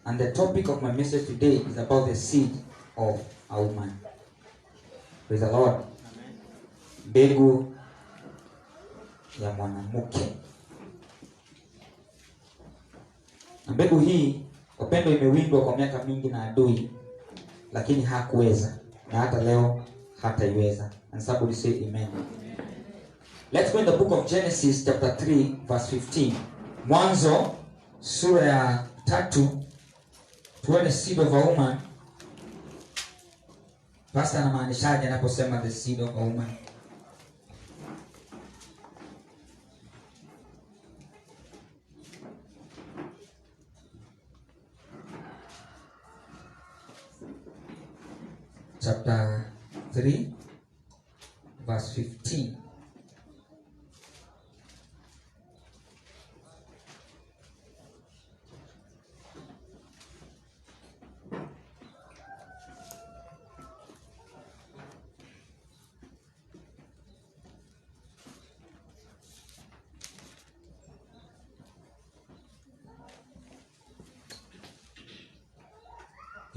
And the topic of my message today is about the seed of a woman. Praise the Lord. Amen. Mbegu ya mwanamke. Na mbegu hii upendo imewindwa kwa miaka mingi na adui, lakini hakuweza, na hata leo hataiweza. And somebody say amen. Let's go in the book of Genesis chapter 3 verse 15. Mwanzo sura ya 3, tuone seed of a woman. Pastor anamaanishaje anaposema the seed of a woman? Chapter 3 verse 15.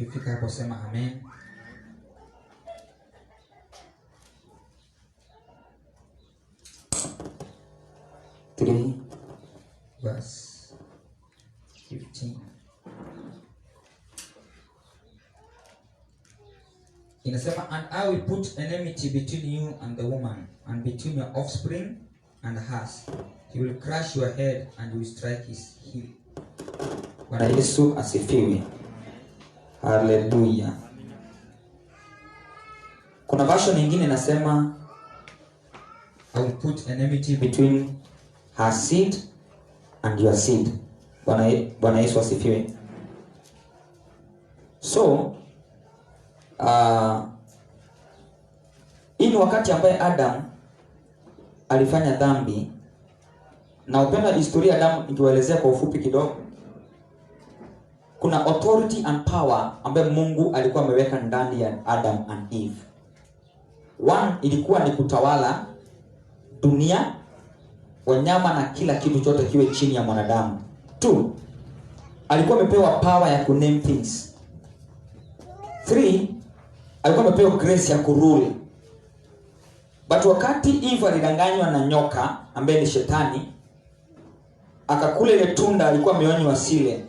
Ifika hapo sema amen. Verse 15. Inasema, and I will put enmity between you and the woman, and between your offspring and hers. He will crush your head and you will strike his heel. Bwana Yesu asifiwe. Hallelujah. Kuna version nyingine inasema, I will put enmity between her seed and your seed. Bwana Yesu asifiwe. So hii ni wakati ambaye Adam alifanya dhambi, na upenda historia Adam nikiwaelezea kwa ufupi kidogo. Kuna authority and power ambaye Mungu alikuwa ameweka ndani ya Adam and Eve. One, ilikuwa ni kutawala dunia, wanyama na kila kitu chote kiwe chini ya mwanadamu. Two, alikuwa amepewa power ya kuname things. Three, alikuwa amepewa grace ya kurule. But wakati Eve alidanganywa na nyoka ambaye ni shetani, akakula ile tunda alikuwa ameonywa asile,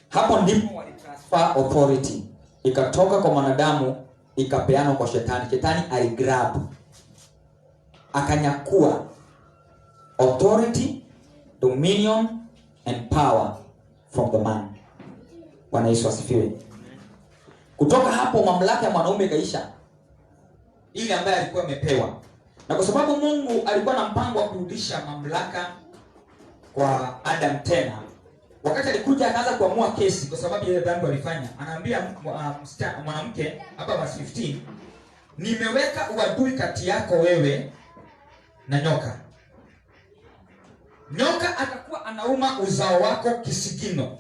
hapo ndipo walitransfer authority. Ikatoka kwa mwanadamu ikapeanwa kwa shetani. Shetani aligrab, akanyakua authority, dominion and power from the man. Bwana Yesu asifiwe. Kutoka hapo mamlaka ya mwanaume ikaisha, ile ambaye alikuwa amepewa. Na kwa sababu Mungu alikuwa na mpango wa kurudisha mamlaka kwa Adam tena, wakati alikuja akaanza kuamua kesi kwa sababu ile dhambi alifanya, anaambia mwanamke hapa verse 15, nimeweka uadui kati yako wewe na nyoka. Nyoka atakuwa anauma uzao wako kisigino,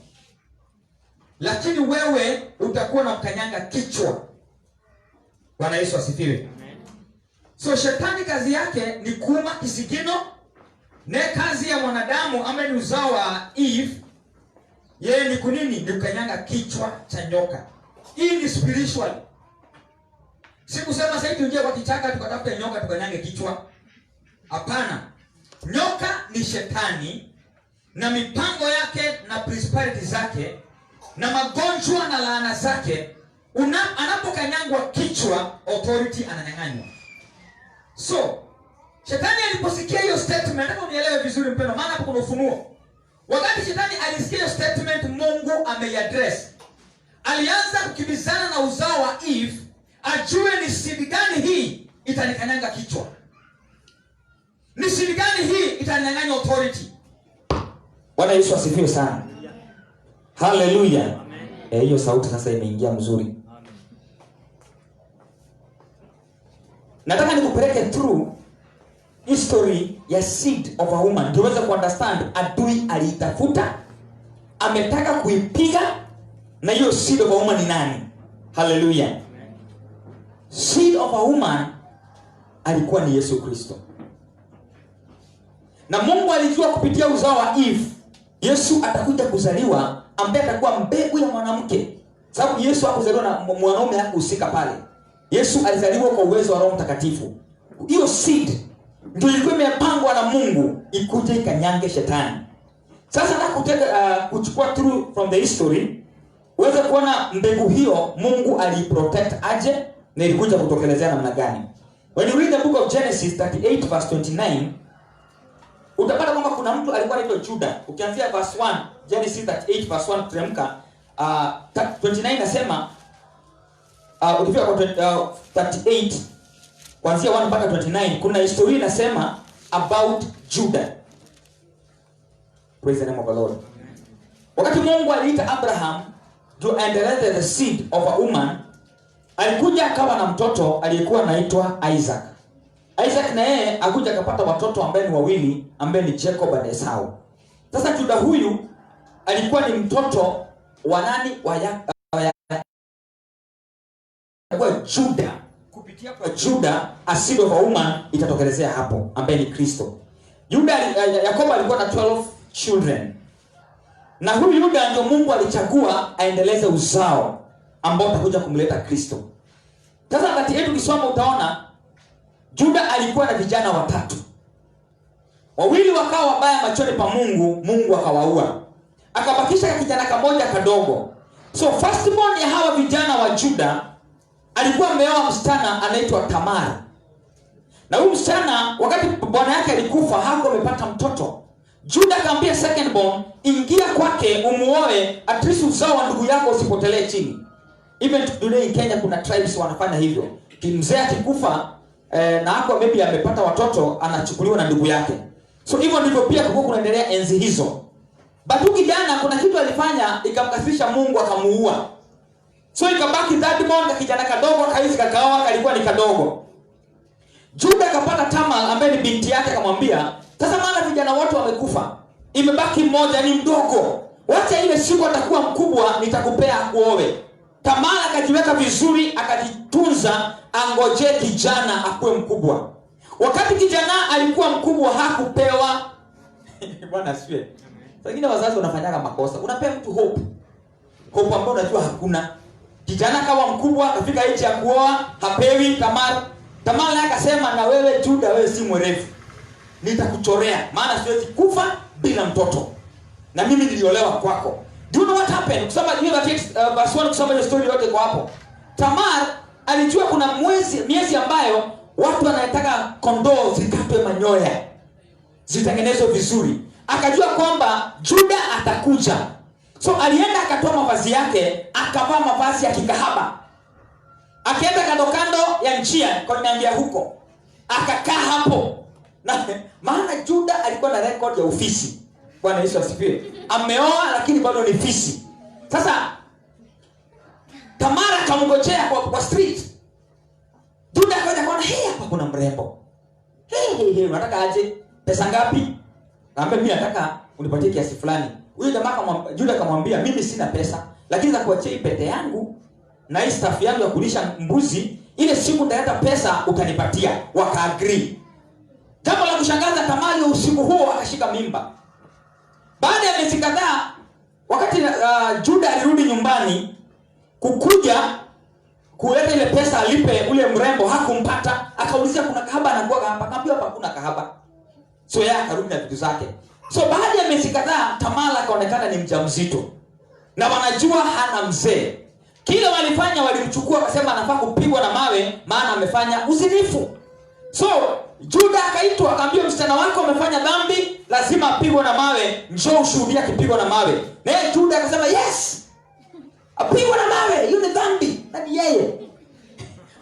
lakini wewe utakuwa na mkanyanga kichwa. Bwana Yesu asifiwe. So shetani kazi yake ni kuuma kisigino, na kazi ya mwanadamu ambaye ni uzao wa Eve, yeye ni kunini? Ni kukanyanga kichwa cha nyoka. Hii ni spiritual. Si kusema sasa tuingie kwa kichaka tukatafuta nyoka tukanyange kichwa. Hapana. Nyoka ni shetani na mipango yake na principality zake na magonjwa na laana zake. Anapokanyangwa kichwa, authority ananyang'anywa. So shetani aliposikia hiyo statement, nataka unielewe vizuri mpendo, maana hapo kuna ufunuo. Wakati shetani alisikia hiyo statement, Mungu ameiaddress. Alianza kukibizana na uzao wa Eve, ajue ni seed gani hii itanikanyanga kichwa. Ni seed gani hii itanyang'anya authority. Bwana Yesu asifiwe sana. Hallelujah. Hiyo sauti sasa imeingia mzuri. Amen. Nataka nikupeleke through history ya seed of a woman. Tuweze kuunderstand adui aliitafuta, ametaka kuipiga, na hiyo seed of a woman ni nani? Hallelujah. Amen. Seed of a woman alikuwa ni Yesu Kristo. Na Mungu alijua kupitia uzao wa Eve Yesu atakuja kuzaliwa ambaye atakuwa mbegu ya mwanamke. Sababu Yesu hakuzaliwa na mwanaume hakuhusika pale. Yesu alizaliwa kwa uwezo wa Roho Mtakatifu. Hiyo seed ndio ilikuwa imepangwa na Mungu ikuje ikanyange shetani. Sasa nataka kuchukua through from the history uweze kuona mbegu hiyo Mungu aliprotect aje na ilikuja kutokelezea namna gani. When you read the book of Genesis 38 verse 29, utapata kwamba kuna mtu alikuwa anaitwa Juda. Ukianzia verse 1, Genesis 38 verse 1 teremka 29 nasema ukifika kwa 38 kuanzia 1 mpaka 29 kuna historia inasema about Judah. Praise the name of the Lord. Wakati Mungu aliita Abraham to endeleze the seed of a woman, alikuja akawa na mtoto aliyekuwa anaitwa Isaac. Isaac na yeye akuja akapata watoto ambaye ni wawili, ambaye ni Jacob na Esau. Sasa Judah huyu alikuwa ni mtoto wa nani? Kwa Judah. Kupitia kwa Judah a seed of a woman itatokelezea hapo ambaye ni Kristo. Yakobo alikuwa na 12 children. Na huyu Yuda ndio Mungu alichagua aendeleze uzao ambao utakuja kumleta Kristo. Sasa wakati yetu kisoma utaona Juda alikuwa na vijana watatu. Wawili wakawa wabaya machoni pa Mungu, Mungu akawaua. Akabakisha kijana kamoja kadogo. So firstborn ya hawa vijana wa Juda alikuwa ameoa msichana anaitwa Tamar. Na huyu msichana wakati bwana yake alikufa hakuwa amepata mtoto. Juda akamwambia secondborn, ingia kwake umuoe, at least uzao wa ndugu yako usipotelee chini. Even today in Kenya kuna tribes wanafanya hivyo. Mzee akikufa na hako maybe amepata watoto anachukuliwa na ndugu yake. So hivyo ndivyo pia kulikuwa kunaendelea enzi hizo. But kijana kuna kitu alifanya ikamkasirisha Mungu akamuua. So ikabaki thirdborn kijana kadogo kaisi kakaoa kalikuwa ni kadogo. Juda akapata Tamar ambaye ni binti yake akamwambia, sasa maana vijana wote wamekufa. Imebaki mmoja ni mdogo. Wacha ile siku atakuwa mkubwa nitakupea kuoe. Tamar akajiweka vizuri akajitunza angoje kijana akuwe mkubwa. Wakati kijana alikuwa mkubwa hakupewa Bwana asifiwe. Wengine wazazi wanafanyaga makosa. Unapea mtu hope. Hope ambayo unajua hakuna. Kijana kawa mkubwa akafika age ya kuoa, hapewi Tamar. Tamar naye akasema na wewe Juda wewe si mwerevu. Nitakuchorea maana siwezi kufa bila mtoto. Na mimi niliolewa kwako. Do you know what happened? Kusoma hiyo verse 1 kusoma hiyo story yote kwa hapo. Tamar alijua kuna miezi ambayo watu wanataka kondoo zikatwe manyoya. Zitengenezwe vizuri. Akajua kwamba Juda atakuja. So alienda akatoa mavazi yake, akavaa mavazi ya kikahaba. Akaenda kando ya njia kwa niambia huko. Akakaa hapo. Na maana Juda alikuwa na record ya ofisi. Bwana Yesu asifiwe. Ameoa lakini bado ni fisi. Sasa Tamara akamngojea kwa street. Juda akaja kuona hapa kuna mrembo. Unataka aje? Pesa ngapi? Naambia mimi nataka unipatie kiasi fulani. Huyo jamaa Juda akamwambia mimi sina pesa, lakini za kuachia pete yangu na hii staff yangu ya kulisha mbuzi, ile siku nitaleta pesa utanipatia. Waka-agree. Jambo la kushangaza Tamari usiku huo akashika mimba. Baada ya miezi kadhaa wakati Juda alirudi nyumbani kukuja kuleta ile pesa alipe ule mrembo hakumpata, akaulizia kuna kahaba anakuwa hapa, akamwambia hapa kuna kahaba. So yeye akarudi na vitu zake. So baada ya miezi kadhaa Tamara akaonekana ni mjamzito. Na wanajua hana mzee. Kile walifanya walimchukua wakasema anafaa kupigwa na mawe maana amefanya uzinifu. So Juda akaitwa akamwambia msichana wako amefanya dhambi, lazima apigwe na mawe, njoo ushuhudia akipigwa na mawe. Na yeye Juda akasema yes. Apigwe na mawe, hiyo ni dhambi. Na ni yeye.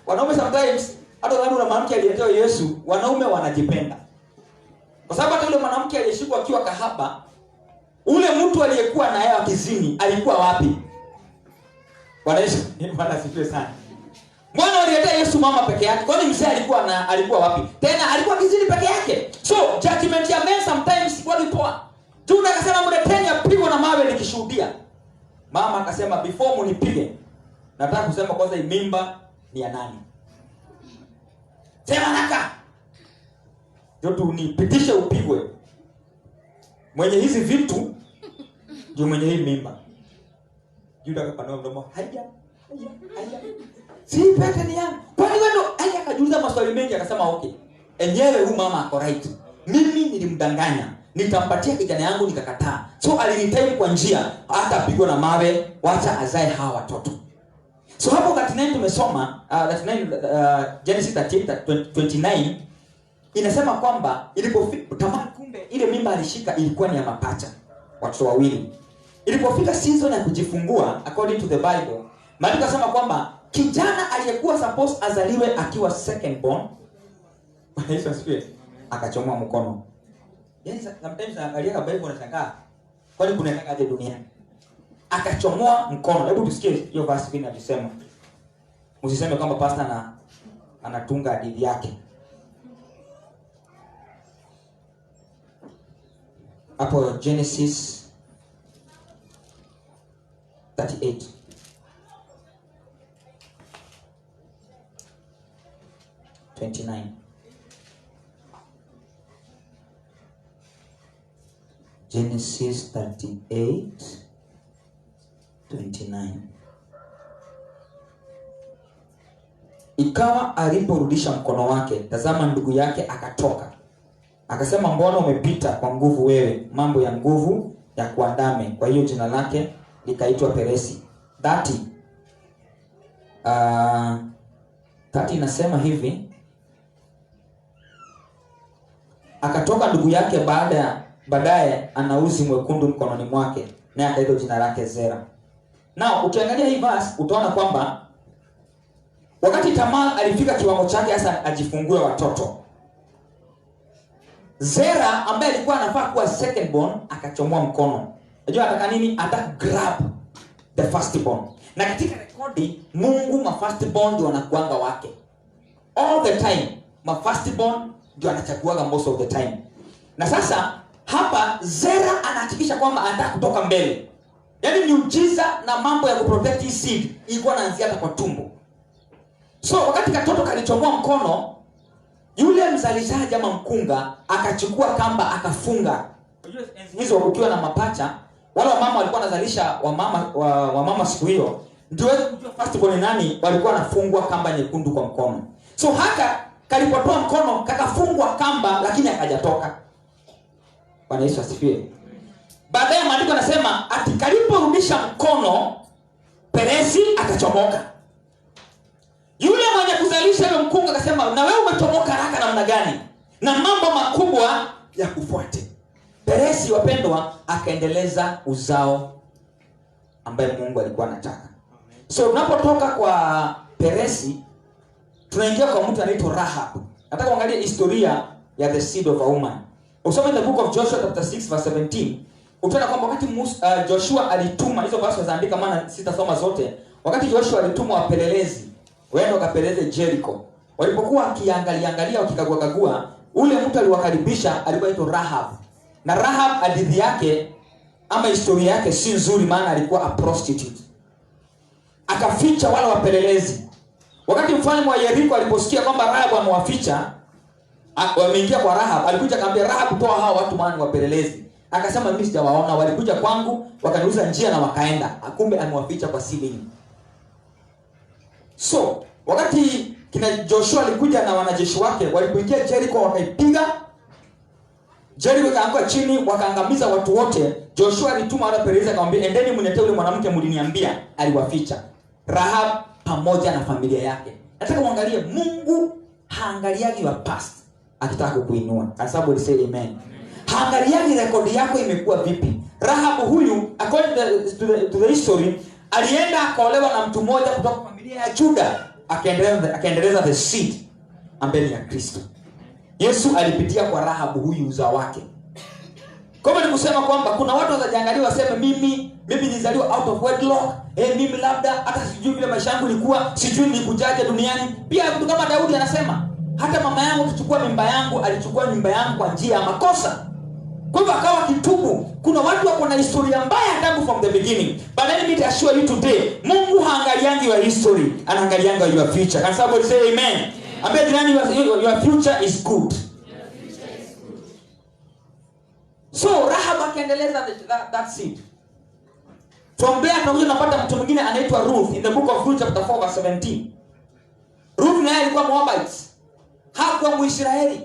Wanaume sometimes hata wale na mwanamke aliyetewa Yesu, wanaume wanajipenda. Kwa sababu hata yule mwanamke aliyeshikwa akiwa kahaba, ule mtu aliyekuwa na yeye akizini alikuwa wapi? Bwana Yesu, Bwana asifiwe sana. Mbona aliletea Yesu mama peke yake? Kwani mzee alikuwa wapi? Tena alikuwa kizini peke yake. So judgment ya men sometimes walitoa. Juda akasema mleteni apigwe na mawe nikishuhudia. Mama akasema before munipige, nataka kusema kwanza mimba ni ya nani? Sema naka. Ndio tunipitishe upigwe. Mwenye hizi vitu ndio mwenye hii mimba. Yuda akapanua mdomo, haya. Si pete ni yangu. Kwani wewe ndo akajiuliza maswali mengi akasema okay. Enyewe huyu mama ako right. Mimi nilimdanganya. Nitampatia kijana yangu nikakataa. So alinitime kwa njia hata apigwe na mawe, wacha azae hawa watoto. So hapo 39 tumesoma 39 Genesis 38:29 inasema kwamba ilipofika Tamar, kumbe ile mimba alishika ilikuwa ni ya mapacha, watoto wawili. Ilipofika season ya kujifungua according to the Bible, maandiko yanasema kwamba kijana aliyekuwa supposed azaliwe akiwa second born, Yesu asifiwe, akachomoa mkono. Yaani sometimes naangalia Bible unashangaa, kwani kuna aje duniani? Akachomoa mkono. Hebu tusikie hiyo verse vile inasema. Usiseme kwamba pastor anatunga hadithi yake. Hapo Genesis 38:29. Genesis 38:29. Ikawa aliporudisha mkono wake, tazama ndugu yake akatoka. Akasema, mbona umepita kwa nguvu wewe, mambo ya nguvu ya kuandame. Kwa hiyo jina lake likaitwa Peresi. 30 inasema hivi, akatoka ndugu yake baadaye ana uzi mwekundu mkononi mwake, naye akaitwa jina lake Zera. Now ukiangalia hii verse utaona kwamba wakati Tamar alifika kiwango chake hasa ajifungue watoto, Zera ambaye alikuwa anafaa kuwa second born akachomoa mkono. Unajua ataka nini? Ataka grab the first born. Na katika rekodi Mungu first born ndio anakuanga wake. All the time first born ndio anachaguaga most of the time. Na sasa hapa Zera anahakikisha kwamba anataka kutoka mbele. Yaani miujiza na mambo ya kuprotect his seed ilikuwa inaanzia kwa tumbo. So wakati katoto kalichomoa mkono, yule mzalishaji ama mkunga akachukua kamba akafunga. Unajua hizo ukiwa na mapacha, wale wamama walikuwa wanazalisha wamama siku hiyo, ndio wewe kujua first born nani, walikuwa wanafungwa kamba nyekundu kwa mkono. So haka kalipotoa mkono kakafungwa kamba lakini akajatoka. Bwana Yesu asifiwe. Baadaye maandiko yanasema ati kaliporudisha mkono, Peresi akachomoka. Yule mwenye kuzalisha yule mkunga akasema, na wewe umetomoka haraka namna gani? Na mambo makubwa ya kufuate. Peresi wapendwa akaendeleza uzao ambaye Mungu alikuwa anataka. So unapotoka kwa Peresi tunaingia kwa mtu anaitwa Rahab. Nataka kuangalia historia ya the seed of a woman. Usome the book of Joshua chapter 6:17. Utaona kwamba wakati Joshua alituma, hizo verse zaandika maana sitasoma zote. Wakati Joshua alituma wapelelezi waende wakapeleleze Jericho, walipokuwa wakiangalia wakikagua, ule mtu aliwakaribisha alikuwa anaitwa Rahab. Na Rahab hadithi yake ama historia yake si nzuri, maana alikuwa a prostitute. Akaficha wale wapelelezi. Wakati mfalme wa Jericho aliposikia kwamba Rahab amewaficha, wameingia kwa Rahab, alikuja akamwambia Rahab, toa hao watu maana ni wapelelezi. Akasema mimi sijawaona, walikuja kwangu wakaniuza njia na wakaenda. Kumbe amewaficha kwa siri. So wakati kina Joshua alikuja na wanajeshi wake, walipoingia Jericho wakaipiga Jericho, ikaanguka chini, wakaangamiza watu wote. Joshua alituma wale pelelezi akamwambia, endeni mniletee yule mwanamke mliniambia aliwaficha, Rahab pamoja na familia yake. Nataka uangalie Mungu haangaliagi your past akitaka kukuinua. Can somebody say amen? Haangaliagi rekodi yako imekuwa vipi. Rahab huyu according to the history alienda akaolewa na mtu mmoja kutoka familia ya Juda, akaendeleza the seed ambaye ya Kristo. Yesu alipitia kwa Rahab huyu uzao wake. Kama nikusema kwamba kuna watu watajiangalia waseme mimi nilizaliwa out of wedlock, mimi labda hata sijui vile maisha yangu ilikuwa, sijui nilikujaje duniani. Pia mtu kama Daudi anasema hata mama yangu kuchukua mimba yangu, alichukua mimba yangu kwa njia ya makosa. Kwa hivyo akawa kitubu. Kuna watu wako na historia mbaya tangu from the beginning. But let me assure you today, Mungu haangaliangi your history, anaangalianga your future. Can somebody say amen? Ambaye jirani, your future is good. So Rahab akaendeleza that seed. From there tunakuja tunapata mtu mwingine anaitwa Ruth in the book of Ruth chapter 4 verse 17. Ruth naye alikuwa Moabite. Hakuwa Mwisraeli.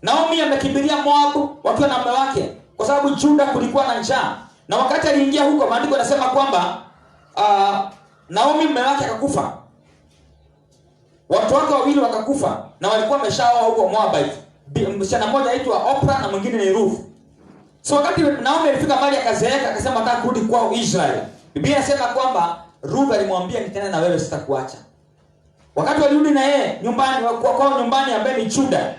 Naomi amekimbilia Moab wakiwa na mume wake kwa sababu Juda kulikuwa na njaa. Na wakati aliingia huko, maandiko yanasema kwamba Naomi mume wake akakufa. Watu wake wawili wakakufa na walikuwa wameshaoa huko Moabite. Msichana mmoja anaitwa Oprah na mwingine ni Ruth. So wakati Naomi alifika mahali akazeeka akasema nataka kurudi kwao Israeli. Biblia inasema kwamba Ruth alimwambia nitaenda na wewe sitakuacha. Wakati walirudi na yeye nyumbani kwao nyumbani ambaye ni Juda.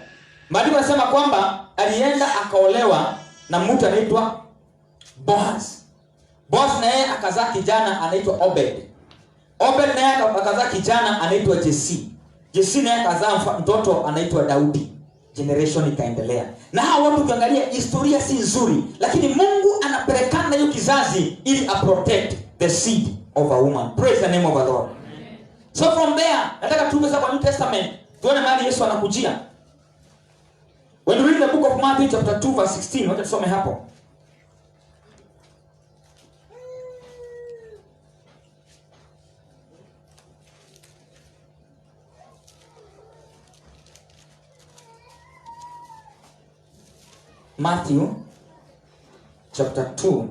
Maandiko yanasema kwamba alienda akaolewa na mtu anaitwa Boaz. Boaz na yeye akazaa kijana anaitwa Obed. Obed na yeye akazaa kijana anaitwa Jesse. Jesse na yeye akazaa mtoto anaitwa Daudi. Generation ikaendelea. Na hao watu ukiangalia historia si nzuri, lakini Mungu anapelekana hiyo kizazi ili protect the seed of a woman. Praise the name of the Lord. So from there, nataka tuende kwa New Testament, tuone mahali Yesu anakujia. When we read the book of Matthew chapter 2 verse 16, wacha tusome hapo. Matthew chapter 2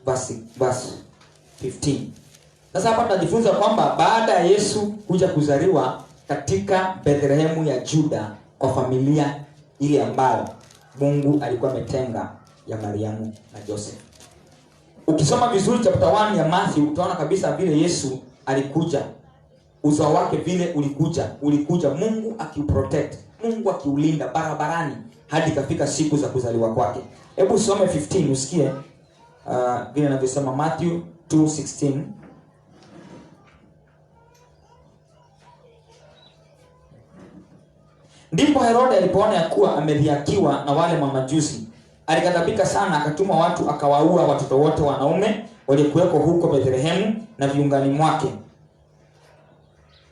verse 15. Sasa hapa tunajifunza kwamba baada ya Yesu kuja kuzaliwa katika Bethlehemu ya Juda kwa familia ile ambayo Mungu alikuwa ametenga ya Mariamu na Joseph. Ukisoma vizuri chapter 1 ya Matthew utaona kabisa vile Yesu alikuja. Uzao wake vile ulikuja Mungu akiuprotect, Mungu akiulinda barabarani hadi kafika siku za kuzaliwa kwake. Hebu some 15 usikie vile anavyosema Matthew 2:16. Ndipo Herode alipoona ya kuwa amedhihakiwa na wale mamajusi, alikadhabika sana, akatuma watu akawaua watoto wote wanaume waliokuweko huko Bethlehemu na viungani mwake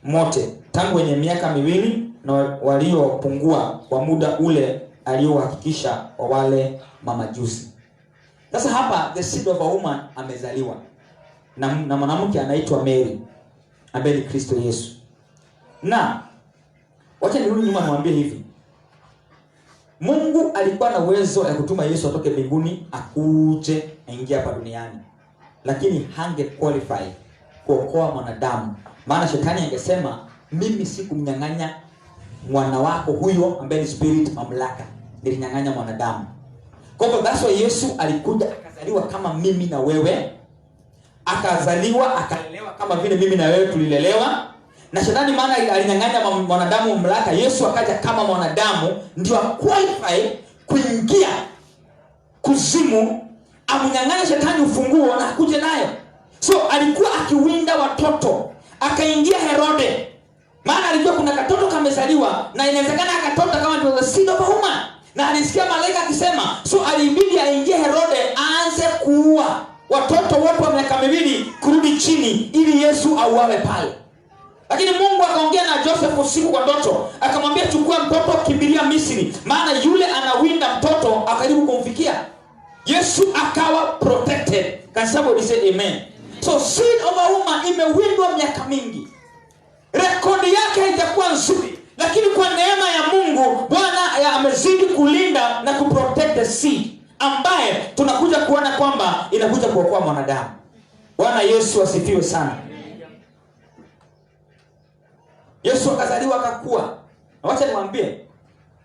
mote, tangu wenye miaka 2 na waliopungua kwa muda ule aliohakikisha wa wale mamajusi. Sasa hapa the seed of a woman amezaliwa na mwanamke anaitwa Mary ambaye ni Kristo Yesu. Na wacha nirudi nyuma niwaambie hivi. Mungu alikuwa na uwezo ya kutuma Yesu atoke mbinguni akuje aingie hapa duniani. Lakini hange qualify kuokoa mwanadamu. Maana shetani angesema mimi sikumnyang'anya mwana wako huyo ambaye ni spirit mamlaka, nilinyang'anya mwanadamu. Kwa hivyo that's why Yesu alikuja akazaliwa kama mimi na wewe. Akazaliwa akalelewa kama vile mimi na wewe tulilelewa. Na shetani maana alinyang'anya mwanadamu mamlaka, Yesu akaja kama mwanadamu ndio qualify kuingia kuzimu, amnyang'anya shetani ufunguo na akuje nayo. So alikuwa akiwinda watoto, akaingia Herode. Maana alijua kuna katoto kamezaliwa na inawezekana akatoto kama ndio the seed of a woman. Na alisikia malaika akisema, so alibidi aingie Herode aanze kuua watoto wote wa miaka 2 kurudi chini ili Yesu auawe pale. Lakini Mungu akaongea na Joseph usiku kwa ndoto, akamwambia chukua mtoto kimbilia Misri, maana yule anawinda mtoto akaribu kumfikia. Yesu akawa protected. Can somebody say amen? So seed of a woman imewindwa miaka mingi. Rekodi yake haijakuwa nzuri, lakini kwa neema ya Mungu Bwana amezidi kulinda na kuprotect the seed ambaye tunakuja kuona kwamba inakuja kuokoa mwanadamu. Bwana Yesu asifiwe sana. Yesu akazaliwa akakua. Na wacha niwaambie,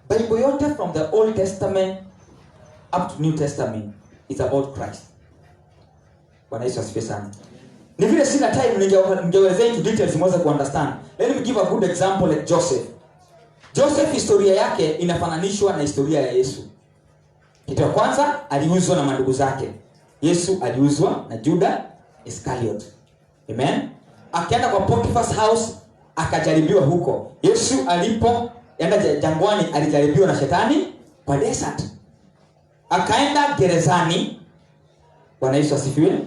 Bible yote from the Old Testament up to New Testament is about Christ. Bwana Yesu asifiwe sana. Ni vile sina time ningeweza into details mweza kuunderstand. Let me give a good example like Joseph. Joseph historia yake inafananishwa na historia ya Yesu. Kitu cha kwanza aliuzwa na mandugu zake. Yesu aliuzwa na Judas Iscariot. Amen. Akaenda kwa Potiphar's house akajaribiwa huko. Yesu alipoenda jangwani alijaribiwa na shetani kwa desert. Akaenda gerezani. Bwana Yesu asifiwe.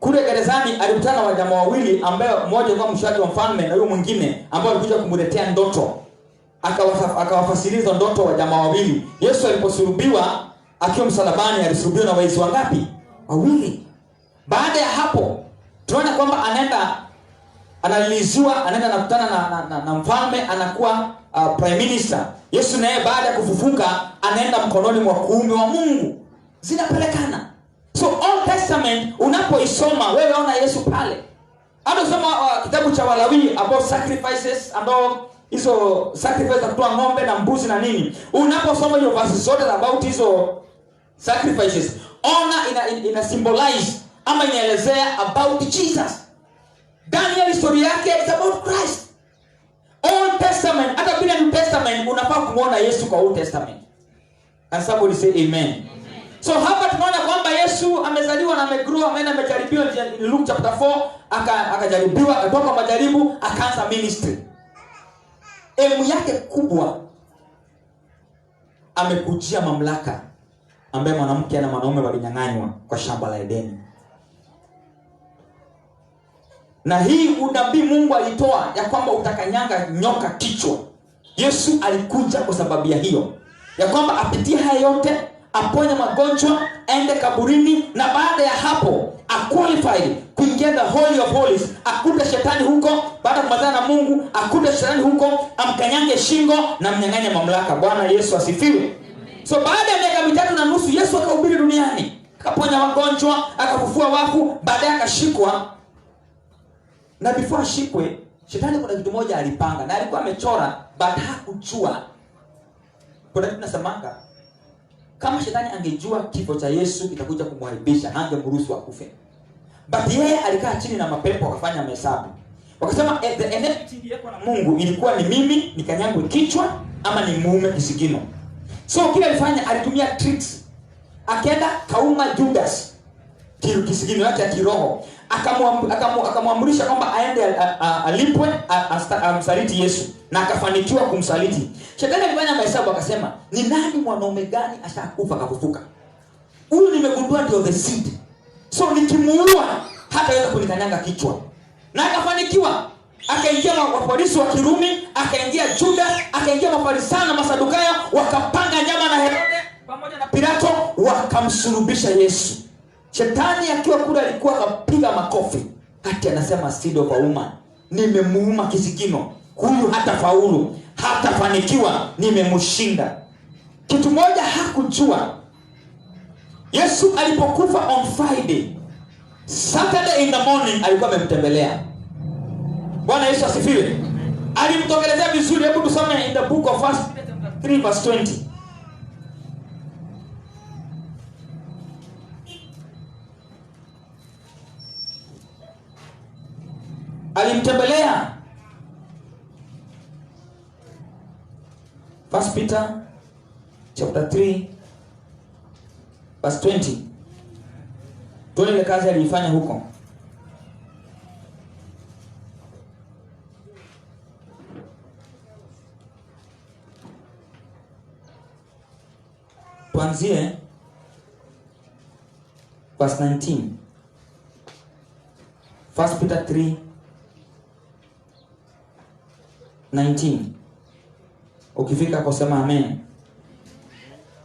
Kule gerezani alikutana na wajamaa wawili ambao mmoja alikuwa mshaji wa mfalme na yule mwingine ambao alikuja kumletea ndoto. Akawafasiriza ndoto wajamaa wawili. Yesu aliposulubiwa akiwa msalabani alisulubiwa na waizi wangapi? Wawili. Baada ya hapo tunaona kwamba anaenda analiliziwa, anaenda nakutana na mfalme, anakuwa prime minister. Yesu naye baada ya kufufuka anaenda mkononi mwa kuume wa Mungu. Zinapelekana. So Old Testament unapoisoma wewe ona Yesu pale. Hata usoma kitabu cha Walawi about sacrifices, ambao hizo sacrifices za kutoa ng'ombe na mbuzi na nini. Unaposoma hiyo verses zote about hizo sacrifices, ona ina symbolize ama inaelezea about Jesus. Daniel story yake is about Christ. Old Testament, hata bila New Testament unafaa kumuona Yesu kwa Old Testament. And somebody say amen. Amen. So hapa tunaona kwamba Yesu amezaliwa na amegrow, amejaribiwa in Luke chapter 4, akajaribiwa, akatoka majaribu, akaanza ministry. Emu yake kubwa amekujia mamlaka ambaye mwanamke na mwanaume walinyang'anywa kwa shamba la Edeni. Na hii unabii Mungu alitoa ya kwamba utakanyanga nyoka kichwa. Yesu alikuja kwa sababu ya hiyo. Ya kwamba apitie haya yote, aponye magonjwa, aende kaburini, na baada ya hapo qualified kuingia the holy of holies, akute shetani huko, baada kumazana na Mungu, akute shetani huko, amkanyange shingo na mnyang'anye mamlaka. Bwana Yesu asifiwe. So baada ya miaka 3.5 Yesu akahubiri duniani, akaponya magonjwa, akafufua wafu, baadaye akashikwa. Na before ashikwe, shetani kuna kitu moja alipanga, na alikuwa amechora but hakujua. Kuna kitu nasemanga, kama shetani angejua kifo cha Yesu kitakuja kumwaibisha, hangemruhusu akufe. But yeye alikaa chini na mapepo akafanya mahesabu. Wakasema the enmity yako na Mungu ilikuwa ni mimi nikanyangwe kichwa ama ni muume kisigino. So kile alifanya, alitumia tricks. Akaenda kauma Judas kisigino yake ya kiroho. Akamwamrisha kwamba aende alipwe amsaliti Yesu, na akafanikiwa kumsaliti. Shetani alifanya mahesabu akasema, ni nani mwanaume gani ashakufa kafufuka? Huyu nimegundua ndio the seed. So nikimuua hataweza kunikanyanga kichwa. Na akafanikiwa. Akaingia mapolisi wa Kirumi, akaingia Judas, akaingia Mafarisayo na Masadukayo, wakapanga njama na Herode pamoja na Pilato, wakamsulubisha Yesu. Shetani akiwa kule alikuwa akapiga makofi. Hata anasema seed of a woman, nimemuuma kisigino. Huyu hata faulu, hata fanikiwa, nimemshinda. Kitu moja hakujua. Yesu alipokufa on Friday, Saturday in the morning alikuwa amemtembelea. Bwana Yesu asifiwe. Alimtokelezea vizuri. Hebu tusome in the book of 1 Peter 3 verse 20. Alimtembelea. 1 Peter chapter 3 verse 20. Tuone ile kazi alifanya huko. Tuanzie verse 19. 1 Peter 3:19. Ukifika kwa sema amen.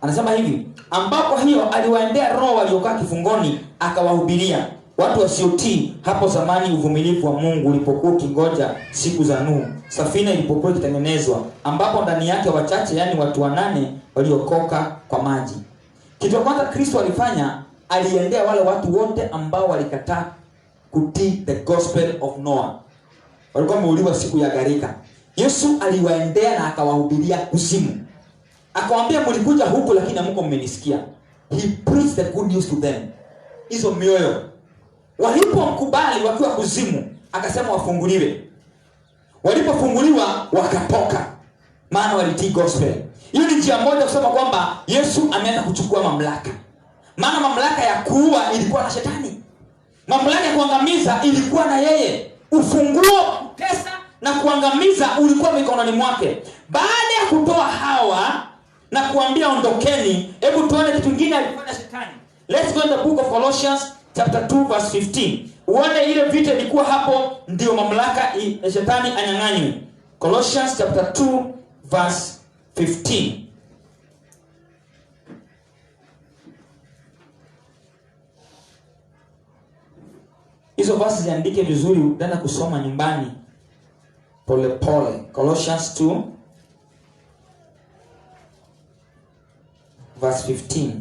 Anasema hivi, ambapo hiyo aliwaendea roho waliokaa kifungoni, akawahubiria watu wasiotii hapo zamani uvumilivu wa Mungu ulipokuwa kingoja siku za Nuhu, safina ilipokuwa ikitengenezwa, ambapo ndani yake wachache, yani watu 8 waliokoka kwa maji. Kitu cha kwanza Kristo alifanya, aliendea wale watu wote ambao walikataa kutii the gospel of Noah. Walikuwa wameuliwa siku ya gharika. Yesu aliwaendea na akawahubiria kuzimu. Akawaambia, mlikuja huku lakini hamko mmenisikia. He preached the good news to them. Hizo mioyo walipomkubali wakiwa kuzimu, akasema wafunguliwe. Walipofunguliwa wakatoka, maana walitii gospel. Hiyo ni njia moja kusema kwamba Yesu ameanza kuchukua mamlaka. Maana mamlaka ya kuua ilikuwa na shetani. Mamlaka ya kuangamiza ilikuwa na yeye. Ufunguo kutesa na kuangamiza ulikuwa mikononi mwake. Baada ya kutoa Hawa na kuambia ondokeni, hebu tuone kitu kingine alifanya shetani. Let's go in the book of Colossians chapter 2 verse 15. Uone ile vita ilikuwa hapo, ndio mamlaka shetani anyang'anywe. Colossians chapter 2 verse 15. Hizo verses ziandike vizuri, utaenda kusoma nyumbani pole pole. Colossians 2 verse 15.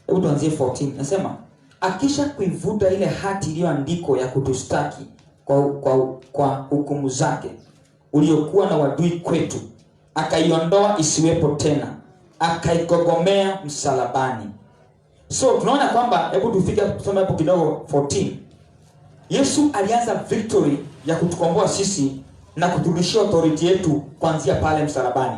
Hebu tuanzie 14. Nasema, akisha kuivuta ile hati iliyoandikwa ya kutustaki kwa hukumu zake, uliokuwa na wadui kwetu, akaiondoa isiwepo tena, akaigogomea msalabani. So tunaona kwamba, hebu tufike tusome hapo kidogo 14. Yesu alianza victory ya kutukomboa sisi na kuturudishia authority yetu kuanzia pale msalabani.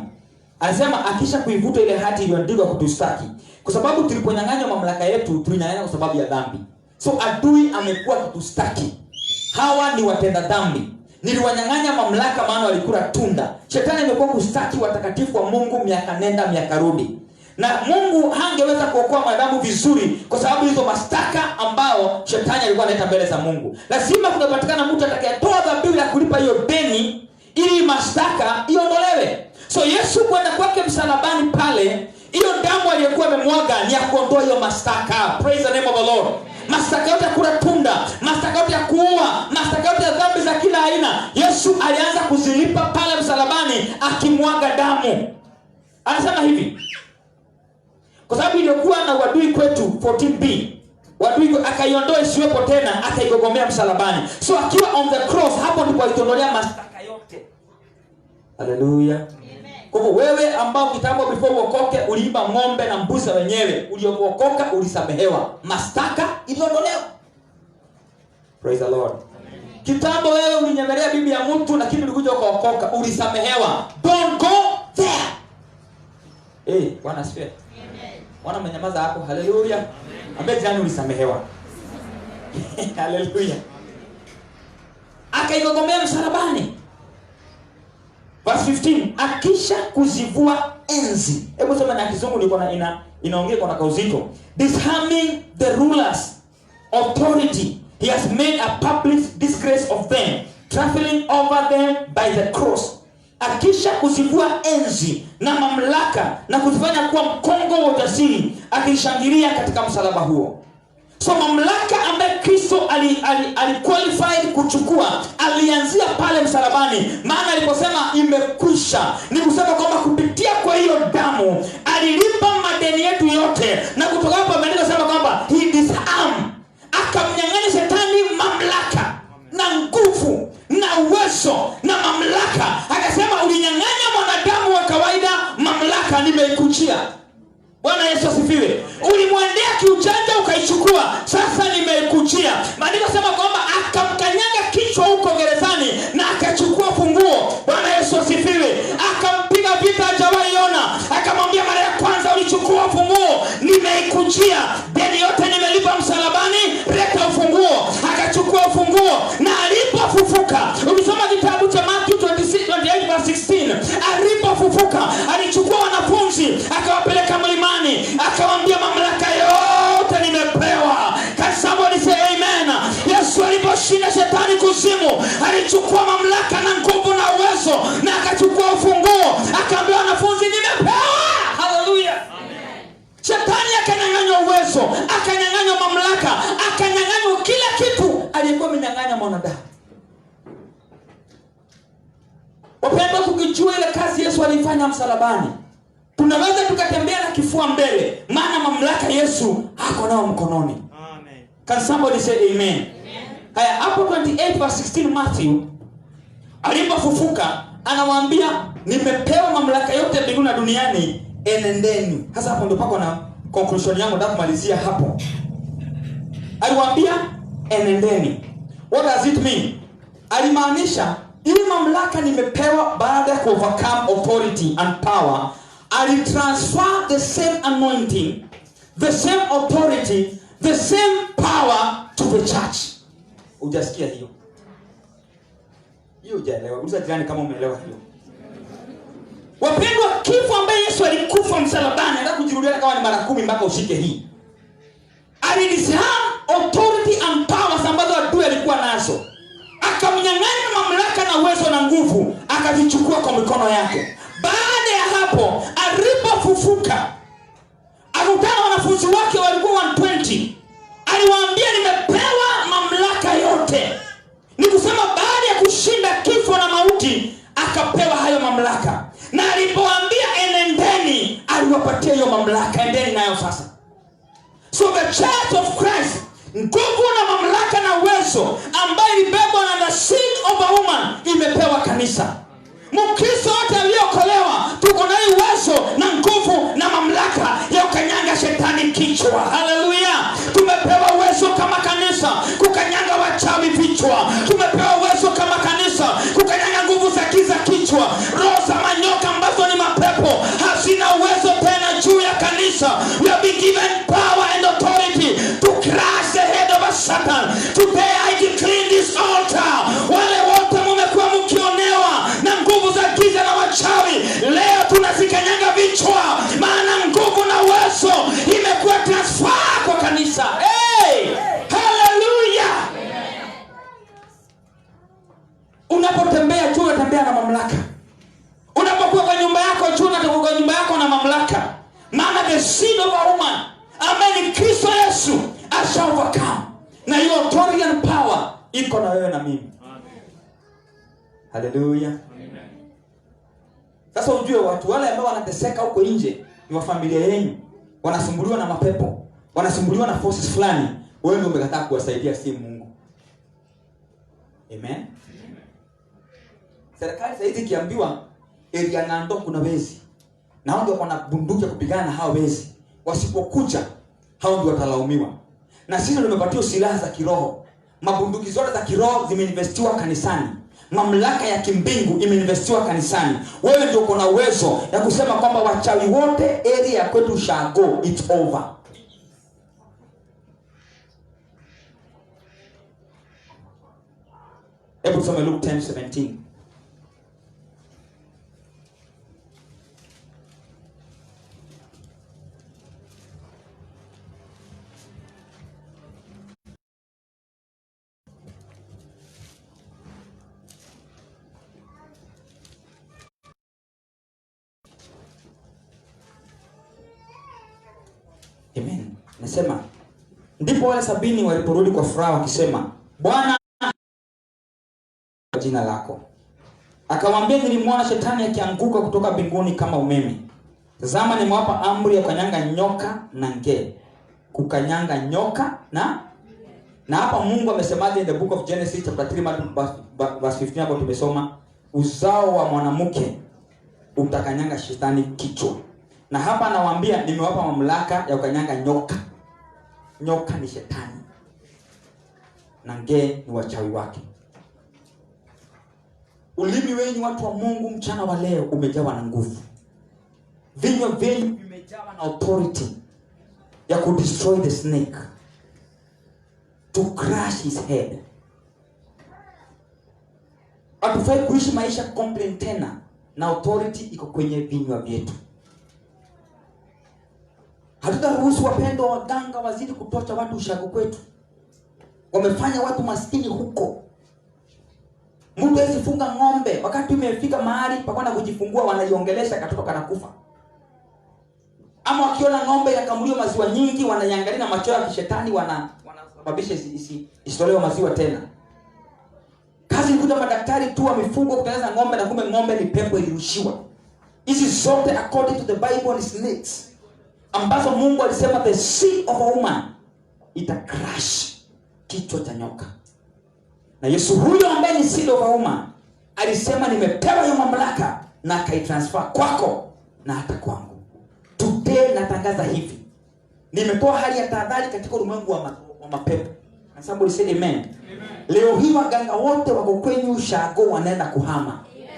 Anasema akisha kuivuta ile hati iliyoandikwa kutustaki. Kwa sababu tuliponyang'anywa mamlaka yetu, tulinyang'anywa kwa sababu ya dhambi. So adui amekuwa kutustaki. Hawa ni watenda dhambi. Niliwanyang'anya mamlaka maana walikula tunda. Shetani amekuwa kustaki watakatifu wa Mungu miaka nenda miaka rudi. Na Mungu hangeweza kuokoa wanadamu vizuri kwa sababu hizo mashtaka ambao shetani alikuwa analeta mbele za Mungu. Lazima kunapatikana mtu atakayetoa dhabihu ya kulipa hiyo deni ili mashtaka iondolewe. So Yesu kwenda kwake msalabani pale, hiyo damu aliyokuwa amemwaga ni ya kuondoa hiyo mashtaka. Praise the name of the Lord. Mashtaka yote ya kula tunda, mashtaka yote ya kuua, mashtaka yote ya dhambi za kila aina, Yesu alianza kuzilipa pale msalabani akimwaga damu. Anasema hivi, kwa sababu ilikuwa na wadui kwetu 14b, wadui akaiondoa isiwepo tena, akaigogomea msalabani. So akiwa on the cross, hapo ndipo alitondolea mashtaka yote. Hallelujah. Kwa hivyo wewe ambao kitambo before uokoke uliiba ng'ombe na mbuzi wenyewe, uliokoka ulisamehewa, mashtaka iliondolewa. Praise the Lord. Amen. Kitambo wewe ulinyemelea bibi ya mtu lakini ulikuja ukaokoka, ulisamehewa. Don't go there. Bwana asifiwe. Amen. Wana mnyamaza hapo. Hallelujah. Ambaye jana ulisamehewa. Hallelujah. Akaigogomea msalabani. Verse 15, akisha kuzivua enzi. Hebu sema na Kizungu niko na inaongea kwa kauzito. Disarming the rulers authority, he has made a public disgrace of them, traveling over them by the cross. Akisha kuzivua enzi na mamlaka na kuzifanya kuwa mkongo wa ujasiri, akishangilia katika msalaba huo. So mamlaka ambaye Kristo qualified kuchukua, alianzia pale msalabani. Maana aliposema imekwisha, ni kusema kwamba kupitia kwa hiyo damu alilipa madeni yetu yote. Na kutoka hapo ameandika sema kwamba he disarmed, akamnyang'anya shetani mamlaka na nguvu na uwezo na mamlaka. Akasema ulinyang'anya mwanadamu wa kawaida mamlaka, nimeikuchia. Bwana Yesu asifiwe. Ulimwendea kiujanja ukaichukua, sasa nimeikuchia. Maandiko sema kwamba akamkanyaga kichwa huko gerezani na akachukua funguo. Bwana Yesu asifiwe. Akampiga vita hajawahi ona. Akamwambia mara ya kwanza ulichukua funguo, nimeikuchia. Deni yote nimelipa msalabani, leta ufunguo. Akachukua ufunguo na alipofufuka. Ukisoma kitabu cha Matthew 28:16, alipofufuka alichukua wanafunzi akawapeleka mlimani, akawaambia mamlaka yote nimepewa. Can somebody say amen? Yesu aliposhinda shetani kuzimu, alichukua mamlaka na nguvu na uwezo na akachukua ufunguo, akaambia wanafunzi nimepewa. Hallelujah. Amen. Shetani akanyang'anywa uwezo, akanyang'anywa mamlaka, akanyang'anywa kila kitu aliyekuwa amenyang'anya mwanadamu. Wapendwa, tukijua ile kazi Yesu alifanya msalabani, tunaweza tukatembea na kifua mbele, maana mamlaka Yesu hako nao mkononi. Amen. Can somebody say amen? Amen. Haya, hapo 28:16 Matthew alipofufuka anawaambia nimepewa mamlaka yote mbinguni na duniani, enendeni. Sasa hapo ndio pako na conclusion yangu, nataka kumalizia hapo. Aliwaambia enendeni. What does it mean? Alimaanisha ili mamlaka nimepewa baada ya overcome authority and power, I transfer the same anointing, the same authority, the same power to the church. Ujasikia hiyo? Hiyo hujaelewa. Uliza jirani kama umeelewa hiyo. Wapendwa, kifo ambaye Yesu alikufa msalabani, nataka kujirudia kama ni mara 10 mpaka ushike hii. Alidisarm authority and powers ambazo adui alikuwa nazo. Akamnyang'anya mamlaka na uwezo na nguvu, akavichukua kwa mikono yake. Baada ya hapo, alipofufuka, akutana wanafunzi wake walikuwa 120. Aliwaambia, nimepewa mamlaka yote. Ni kusema baada ya kushinda kifo na mauti, akapewa hayo mamlaka. Na alipoambia enendeni, aliwapatia hiyo mamlaka. Endeni nayo sasa. So the Church of Christ, nguvu na mamlaka na uwezo ambayo ilibebwa na the seed of a woman, imepewa kanisa. Mkristo wote aliokolewa tuko na uwezo na nguvu na mamlaka ya kukanyanga shetani kichwa. Haleluya. Tumepewa uwezo kama kanisa kukanyanga wachawi vichwa. Tumepewa uwezo kama kanisa kukanyanga nguvu za giza kichwa. Roho za manyoka ambazo ni mapepo hazina uwezo tena juu ya kanisa. We have been given power and authority to crush the head of a Satan. Today I declare this altar, wale wote mmekuwa mkionewa na nguvu za giza na wachawi, leo tunazikanyanga vichwa, maana nguvu na uwezo imekuwa transfer kwa kanisa. Hey! Hallelujah! Unapotembea juu, unatembea na mamlaka. Unapokuwa kwa nyumba yako juu, unatoka kwa nyumba yako na mamlaka. Maana the seed of a woman, ambaye ni Kristo Yesu, asha overcome. Na hiyo authority and power iko na wewe na mimi. Hallelujah. Sasa ujue watu wale ambao wanateseka huko nje ni wa familia yenu, wanasumbuliwa na mapepo, wanasumbuliwa na forces fulani, wewe ndio umekataa kuwasaidia, si Mungu. Amen. Serikali sasa hivi kiambiwa area ngando kuna wezi, na hao ndio wana bunduki ya kupigana na hao wezi, wasipokuja hao ndio watalaumiwa. Na sisi ndio tumepatiwa silaha za kiroho. Mabunduki zote za kiroho zimeinvestiwa kanisani. Mamlaka ya kimbingu imeinvestiwa kanisani. Wewe ndio uko na uwezo ya kusema kwamba wachawi wote area ya kwetu shall go, it's over. Hebu tusome Luke 10:17. Amen. Nasema, ndipo wale 70 waliporudi kwa furaha wakisema, Bwana, jina lako. Akamwambia, nilimwona shetani akianguka kutoka mbinguni kama umeme. Tazama, nimewapa amri ya kukanyanga nyoka na nge. Kukanyanga nyoka na hapa Mungu amesemaje in the book of Genesis chapter 3 verse 15 hapo tumesoma, uzao wa mwanamke utakanyanga shetani kichwa. Na hapa anawaambia nimewapa mamlaka ya kukanyanga nyoka. Nyoka ni shetani, na nge ni wachawi wake. Ulimi wenu watu wa Mungu mchana wa leo umejawa na nguvu. Vinywa vyenu vimejawa na authority ya ku destroy the snake, to crush his head. Hatufai kuishi maisha complain tena, na authority iko kwenye vinywa vyetu. Hatutaruhusu wapendwa waganga wazidi kutocha watu ushago kwetu. Wamefanya watu maskini huko. Mtu asifunga ng'ombe, wakati umefika mahali pa kwenda kujifungua wanaiongelesha katoto kanakufa. Ama wakiona ng'ombe inakamuliwa maziwa nyingi, wanaiangalia na macho ya kishetani, wanasababisha isitolewe maziwa tena. Kazi kuja madaktari tu wa mifugo kutengeneza ng'ombe, na kumbe ng'ombe ni pepo ilirushiwa. Hizi zote according to the Bible ni snakes, ambazo Mungu alisema the seed of a woman ita crush kichwa cha nyoka. Na Yesu huyo ambaye ni seed of a woman alisema nimepewa hiyo mamlaka, na akaitransfer kwako na hata kwangu. Today natangaza hivi, nimetoa hali ya tahadhari katika ulimwengu wa mapepo. Na somebody say amen. Amen. Leo hii waganga wote wako kwenye ushago wanaenda kuhama. Yes.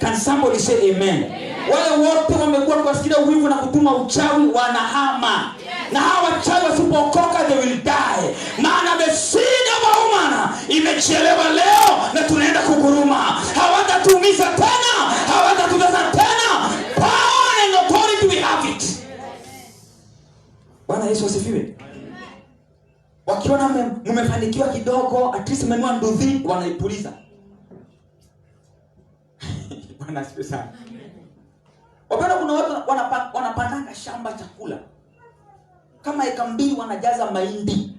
Can somebody say amen? Amen. Wale wote wamekuwa kuasikia uwivu na kutuma uchawi wanahama. Yes. Na hawa wachawi wasipookoka they will die. Maana the seed of a woman imechelewa leo na tunaenda kuguruma. Hawatatuumiza tena, hawatatugaza tena. Power and authority we have it. Bwana Yesu asifiwe. wakiona mmefanikiwa kidogo, at least mmenua nduthi, wanaipuliza. Bwana asifiwe sana. Wapenda, kuna watu wanapandanga shamba chakula kama eka 2 wanajaza mahindi,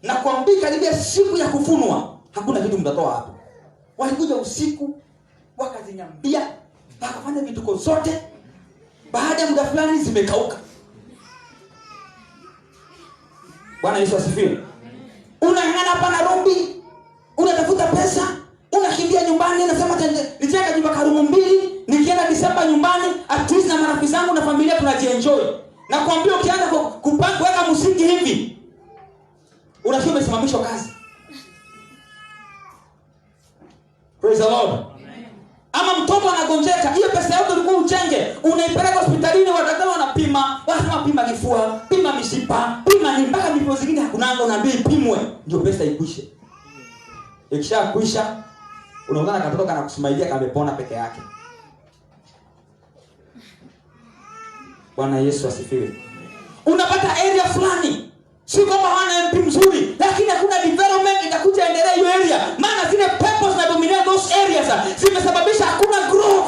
na kuambia karibia siku ya kufunwa hakuna kitu mtatoa hapo. Walikuja usiku wakazinyambia, wakafanya vituko zote, baada ya muda fulani zimekauka. Bwana Yesu asifiwe. Unang'ana hapa Nairobi, unatafuta pesa, unakimbia nyumbani, unasema nitaka nyumba karumu 2, nikienda Disemba nyumbani, at least na marafiki zangu na familia tunajienjoy. Na kuambia ukianza kupanga kuweka msingi hivi, unakiwa umesimamishwa kazi. Praise the Lord. Ama mtoto anagonjeka, hiyo pesa yako ulikuwa uchenge, unaipeleka hospitalini, wadaktari wanapima, wanasema pima kifua, pima mishipa, pima ni mpaka vipimo zingine hakunanga, unaambia ipimwe ndio pesa ikwishe. Ikishakwisha unaona katoto kana kusmailia kamepona peke yake. Bwana Yesu asifiwe. Unapata area fulani, si kama hawana MP mzuri, lakini hakuna development itakuja endelea hiyo area. Maana zile purpose na dominate those areas zimesababisha hakuna growth.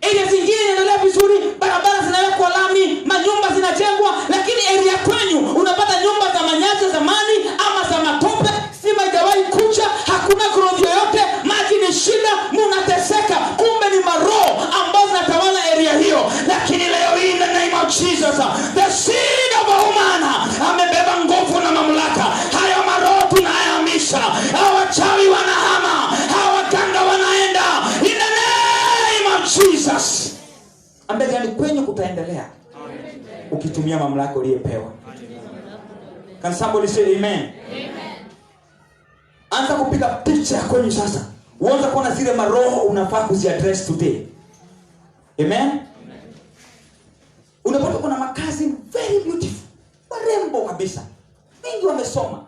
Area zingine inaendelea vizuri, barabara zinawekwa lami, manyumba zinajengwa, lakini area kwenyu unapata nyumba za manyasi zamani ama za matope, sima haijawahi kucha, hakuna growth yoyote, maji ni shida, mnateseka. Kumbe ni maroho ambazo zinatawala area hiyo. Lakini leo hii in the name of Jesus, the seed of a woman amebeba nguvu na mamlaka. Hayo maroho tunayahamisha, hawachawi wanahama, hawaganga wanaenda in the name of Jesus. Ambegani kwenye kutaendelea ukitumia mamlaka uliyepewa. Can somebody say amen? Amen. Anza kupiga picha kwenye sasa. Uanze kuona zile maroho unafaa kuziaddress today. Amen. Unapata kuna makazi very beautiful, warembo kabisa, wengi wamesoma,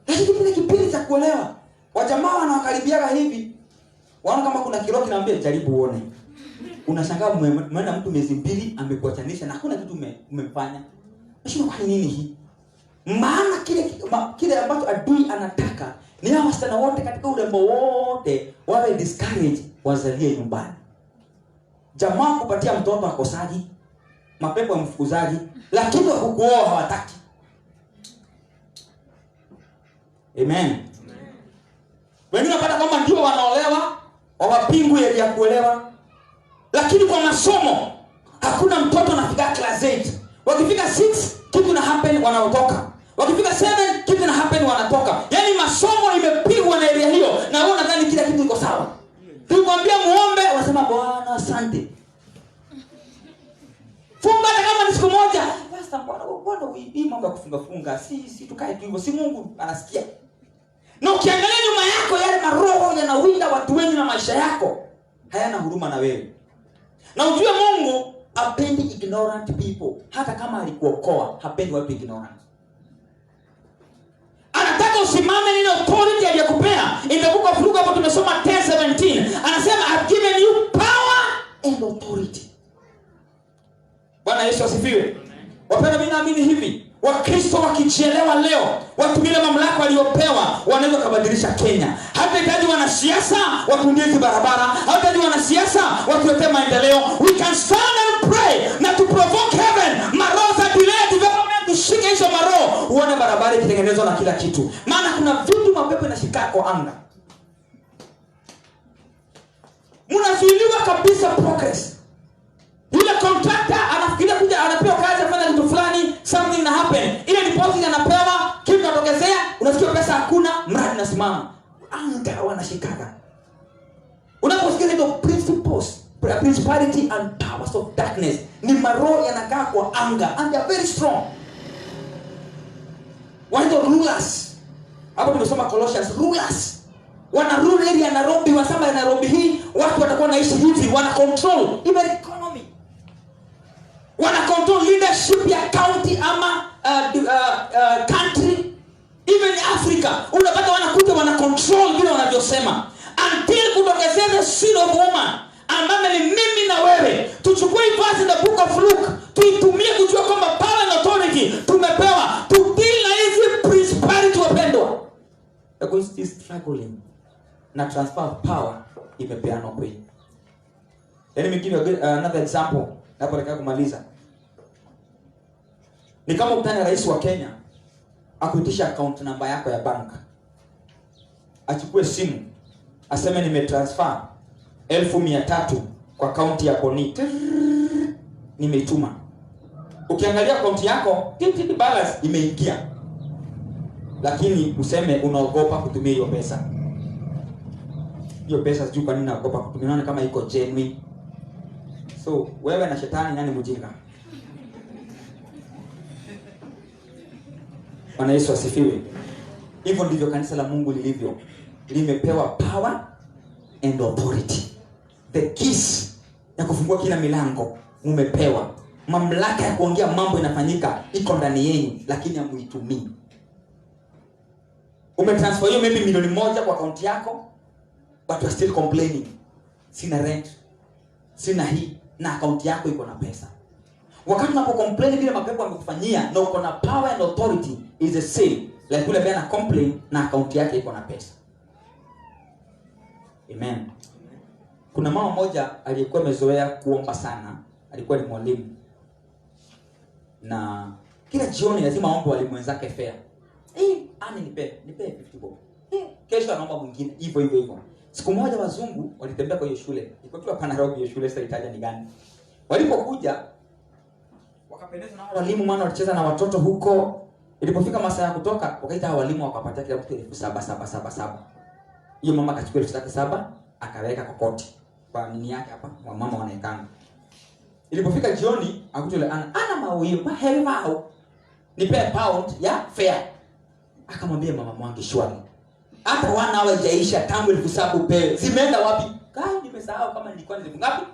lakini kile kipindi cha kuolewa wajamaa wanawakaribiaga hivi, waona kama kuna kiroho kinaambia jaribu uone. Unashangaa mmeenda mtu miezi 2 amekuachanisha na hakuna kitu umemfanya. Nashinda kwa nini hii? Maana kile ambacho adui anataka ni hao wasichana wote katika urembo wote wawe discourage, wazalie nyumbani. Jamaa kupatia mtoto akosaji, mapepo ya mfukuzaji, lakini hukuoa hawataki. Amen. Wengine wanapata kama ndio wanaolewa, wawapingu ya kuolewa. Lakini kwa masomo hakuna mtoto anafika class 8. Wakifika 6 kitu na happen wanaotoka. Wakifika 7 kitu na happen wanatoka. Yaani masomo imepigwa na area hiyo, na wewe unadhani kila kitu iko sawa. Tukwambia muombe, wasema Bwana asante. Funga hata kama ni siku moja. Pastor, Bwana hii mambo ya kufunga si tukae tu hivyo, si Mungu anasikia. Na ukiangalia nyuma yako yale maroho yanawinda watu wengi na maisha yako, hayana huruma na wewe. Na ujue Mungu hapendi ignorant people. Hata kama alikuokoa, hapendi watu ignorant. Anataka usimame nini authority aliyokupea. In the book of Luke hapo tumesoma 10:17. Anasema I've given you power and authority. Bwana Yesu asifiwe. Wapenda, mimi naamini hivi, Wakristo wakijielewa leo, watu bila mamlaka waliopewa, wanaweza kubadilisha Kenya. Hata hitaji wanasiasa watundizi barabara, hata hitaji wanasiasa watuletee maendeleo. We can stand and pray na to provoke heaven. Maroho za delay development, tushike hizo maroho, uone barabara ikitengenezwa na kila kitu. Maana kuna vitu mapepo inashika kwa anga. Mnazuiliwa kabisa progress. Yule contractor anafikiria kuja anapewa kazi afanye kitu fulani, something na happen. Ile deposit anapewa, kitu kinatokezea, unasikia pesa hakuna, mradi unasimama. Anga wanashikana. Unaposikia hizo principality and powers of darkness, ni maroho yanakaa kwa anga, and they are very strong. Wanaitwa rulers. Hapo tumesoma Colossians, rulers. Wana rule area ya Nairobi, wasema ya Nairobi hii, watu watakuwa naishi hivi, wana control even economy. Wana control leadership ya county ama country, even Africa. Unapata wanakuja wana control vile wanavyosema. Until kutokezea the seed of woman, ambaye ni mimi na wewe. Tuchukue verse in the book of Luke, tuitumie kujua kwamba power and authority tumepewa. you're going to be struggling. Na transfer of power imepeanwa kwenu. Let me give you another example. Hapo nataka kumaliza. Ni kama ukutane rais wa Kenya akuitisha account number yako ya bank. Achukue simu, aseme nimetransfer 1,300 kwa account ya Bonit. Nimetuma. Ukiangalia account yako, balance imeingia. Lakini useme unaogopa kutumia hiyo pesa. Hiyo pesa sijui kwa nini unaogopa kutumia, unaona kama iko genuine. So, wewe na shetani nani mjinga? Bwana Yesu asifiwe. Hivyo ndivyo kanisa la Mungu lilivyo. Limepewa power and authority. The keys ya kufungua kila milango umepewa. Mamlaka ya kuongea mambo inafanyika iko ndani yenu, lakini hamuitumii. Umetransfer hiyo maybe milioni 1 kwa account yako, but you are still complaining. Sina rent, sina hii, na account yako iko na pesa. Wakati unapo complain vile mapepo yamekufanyia na uko na power and authority is the same like yule ambaye ana complain na account yake iko na pesa. Amen. Kuna mama mmoja aliyekuwa amezoea kuomba sana, alikuwa ni mwalimu. Na kila jioni lazima aombe walimu wenzake fare. Ani nipe 50 bob. Kesho anaomba mwingine hivyo. Siku moja wazungu walitembea kwa hiyo shule. Iko tu hapa Nairobi hiyo shule, sasa itaja ni gani. Walipokuja wakapendezwa na walimu, maana walicheza na watoto huko. Ilipofika masaa ya kutoka, wakaita walimu wakapatia kila mtu 7,777. Hiyo mama akachukua 7,700 akaweka kokoti kwa nini yake hapa, wa mama wanaekana. Ilipofika jioni, akutule ana mawio, mahelmao. Nipe pound ya fare. Akamwambia mama mwangu shwari. Hata 1 hour haijaisha tangu 7,000 upewe. Zimeenda wapi? Nimesahau kama nilikuwa ngapi?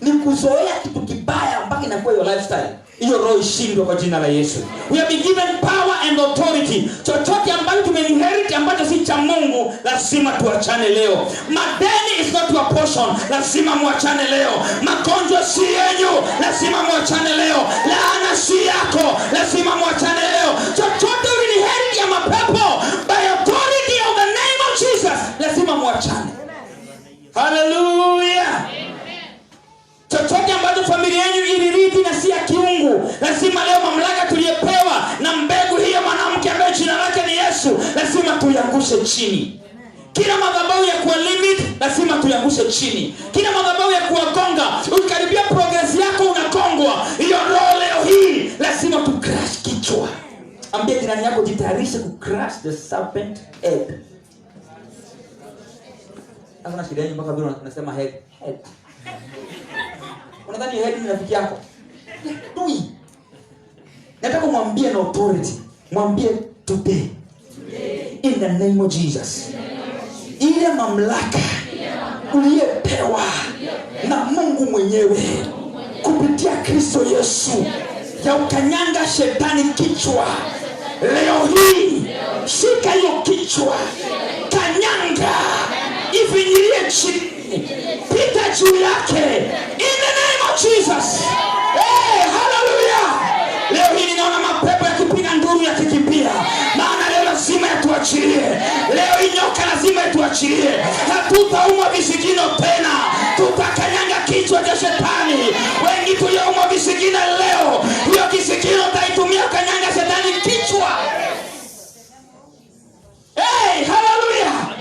Ni kuzoea kitu kibaya mpaka inakuwa your lifestyle. Hiyo roho ishindwe kwa jina la Yesu. We have been given power and authority. Chochote ambacho tumeinherit ambacho si cha Mungu, lazima tuachane leo. Madeni is not your portion, lazima muachane leo. Magonjwa si yenu, lazima muachane leo. Laana si yako, lazima muachane leo. Chochote ulinherit ya mapepo by authority of the name of Jesus, lazima muachane. Hallelujah. Chochote ambacho familia yenu ilirithi na si ya kiungu, lazima leo mamlaka tuliyepewa na mbegu hiyo mwanamke ambaye jina lake ni Yesu, lazima tuyangushe chini. Kila madhabahu ya kuwa limit, lazima tuyangushe chini. Kila madhabahu ya kuwagonga, ukikaribia progress yako unakongwa, hiyo roho leo hii lazima tu crush kichwa. Ambia jirani yako jitayarishe ku crush the serpent head. Hakuna shida yenyewe mpaka vile unasema head. Unadhani head ni rafiki yako? Tui. Nataka kumwambia na authority. Mwambie today. In the name of Jesus. Ile mamlaka uliyepewa na Mungu mwenyewe kupitia Kristo Yesu ya ukanyanga shetani kichwa, leo hii shika hiyo kichwa, kanyanga, ifinyilie chini, pita juu yake in the name of Jesus. Hey, hallelujah. Leo hii ninaona mapepo yakipiga nduru yakikimbia, maana leo lazima yatuachilie. Leo hii nyoka lazima yatuachilie. Hatutaumwa visigino tena, tutakanyanga kichwa cha shetani. Wengi tulioumwa visigino leo, hiyo kisigino taitumia kanyanga shetani kichwa. Hey, hallelujah.